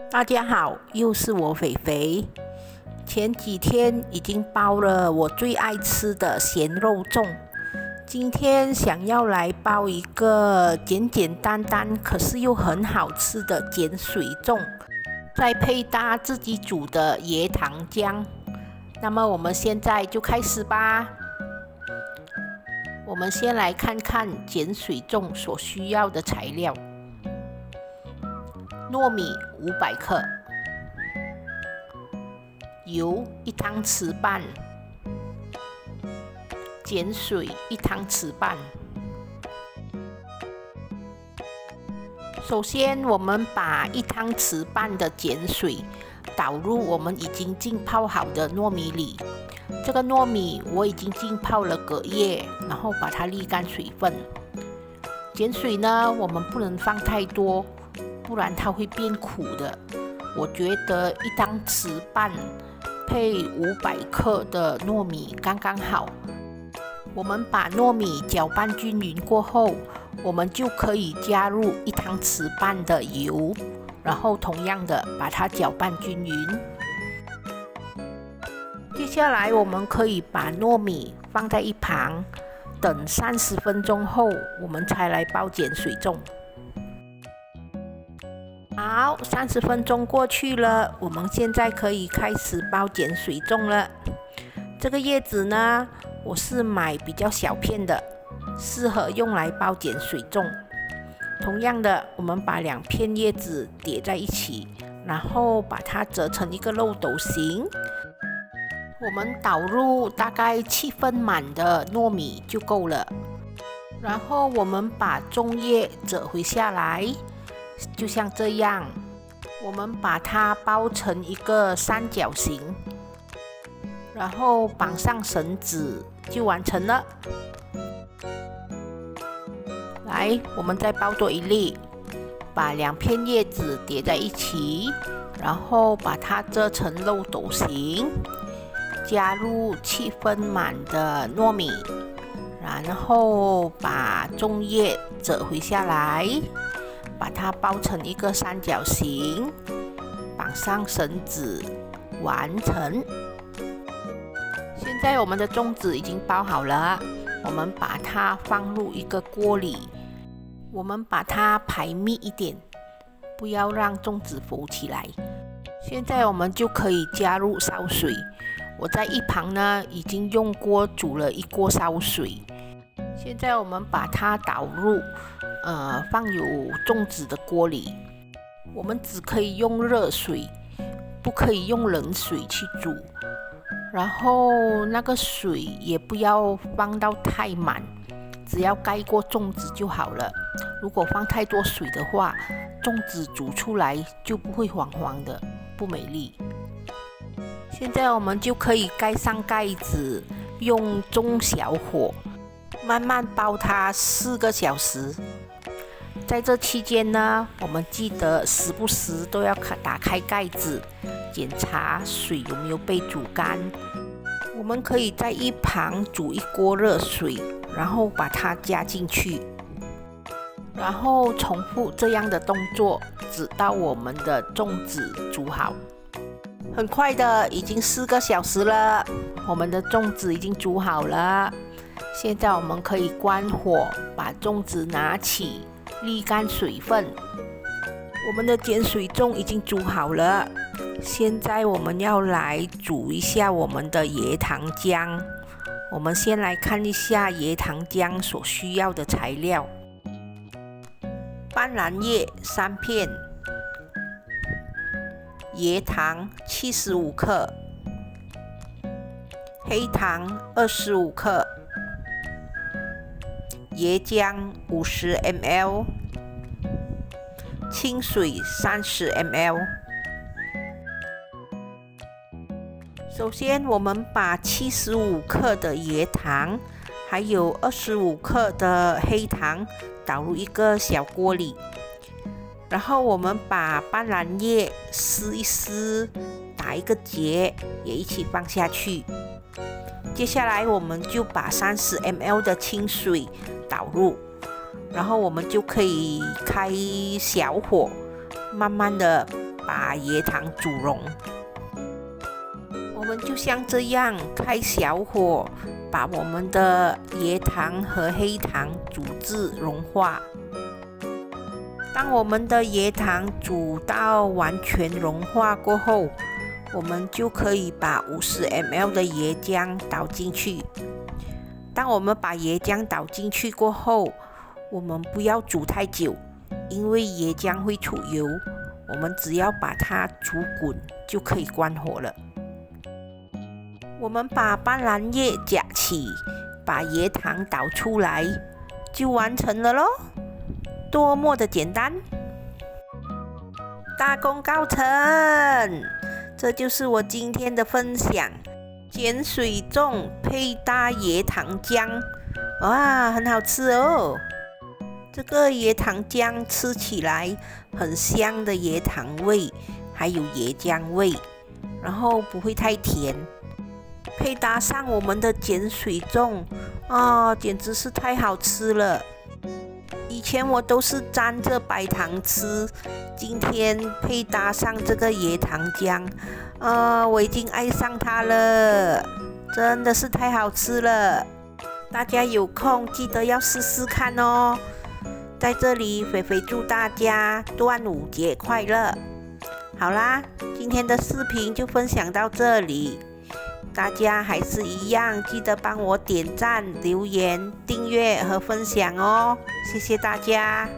大家好，又是我肥肥。前几天已经包了我最爱吃的咸肉粽，今天想要来包一个简简单单，可是又很好吃的碱水粽，再配搭自己煮的椰糖浆。那么我们现在就开始吧。我们先来看看碱水粽所需要的材料：糯米500克。油1汤匙半，碱水1汤匙半。首先，我们把1汤匙半的碱水倒入我们已经浸泡好的糯米里。这个糯米我已经浸泡了隔夜，然后把它沥干水分。碱水呢，我们不能放太多，不然它会变苦的。我觉得1汤匙半配500克的糯米刚刚好。我们把糯米搅拌均匀过后，我们就可以加入1汤匙半的油，然后同样的把它搅拌均匀。接下来我们可以把糯米放在一旁，等30分钟后，我们才来包碱水粽。好，30分钟过去了，我们现在可以开始包碱水粽了。这个叶子呢，我是买比较小片的，适合用来包碱水粽。同样的，我们把2片叶子叠在一起，然后把它折成一个漏斗形。我们倒入大概7分满的糯米就够了。然后我们把粽叶折回下来。就像这样，我们把它包成一个三角形，然后绑上绳子就完成了。来，我们再包多一粒，把2片叶子叠在一起，然后把它折成漏斗形，加入7分满的糯米，然后把粽叶折回下来。把它包成一个三角形，绑上绳子，完成。现在我们的粽子已经包好了，我们把它放入一个锅里，我们把它排密一点，不要让粽子浮起来。现在我们就可以加入烧水，我在一旁呢已经用锅煮了1锅烧水。现在我们把它倒入放有粽子的锅里，我们只可以用热水，不可以用冷水去煮。然后那个水也不要放到太满，只要盖过粽子就好了。如果放太多水的话，粽子煮出来就不会黄黄的，不美丽。现在我们就可以盖上盖子，用中小火慢慢包它4个小时。在这期间呢，我们记得时不时都要打开盖子，检查水有没有被煮干。我们可以在一旁煮1锅热水，然后把它加进去，然后重复这样的动作，直到我们的粽子煮好。很快的，已经4个小时了，我们的粽子已经煮好了。现在我们可以关火，把粽子拿起，沥干水分。我们的碱水粽已经煮好了，现在我们要来煮一下我们的椰糖浆。我们先来看一下椰糖浆所需要的材料：斑斓叶3片，椰糖75克，黑糖25克，椰浆50 ml， 清水30 ml。 首先我们把75克的椰糖还有25克的黑糖倒入一个小锅里，然后我们把斑斓叶撕一撕，打一个结，也一起放下去。接下来我们就把30 ml 的清水倒入，然后我们就可以开小火，慢慢的把椰糖煮溶。我们就像这样开小火，把我们的椰糖和黑糖煮至融化。当我们的椰糖煮到完全融化过后，我们就可以把50 ml 的椰浆倒进去。当我们把椰浆倒进去过后，我们不要煮太久，因为椰浆会出油，我们只要把它煮滚就可以关火了。我们把斑斓叶夹起，把椰糖倒出来，就完成了咯，多么的简单！大功告成！这就是我今天的分享，碱水粽配搭椰糖浆，哇，很好吃哦！这个椰糖浆吃起来很香的椰糖味，还有椰浆味，然后不会太甜，配搭上我们的碱水粽，简直是太好吃了。以前我都是沾着白糖吃，今天配搭上这个椰糖浆，我已经爱上它了，真的是太好吃了。大家有空记得要试试看哦。在这里，菲菲祝大家端午节快乐。好啦，今天的视频就分享到这里。大家还是一样，记得帮我点赞、留言、订阅和分享哦，谢谢大家。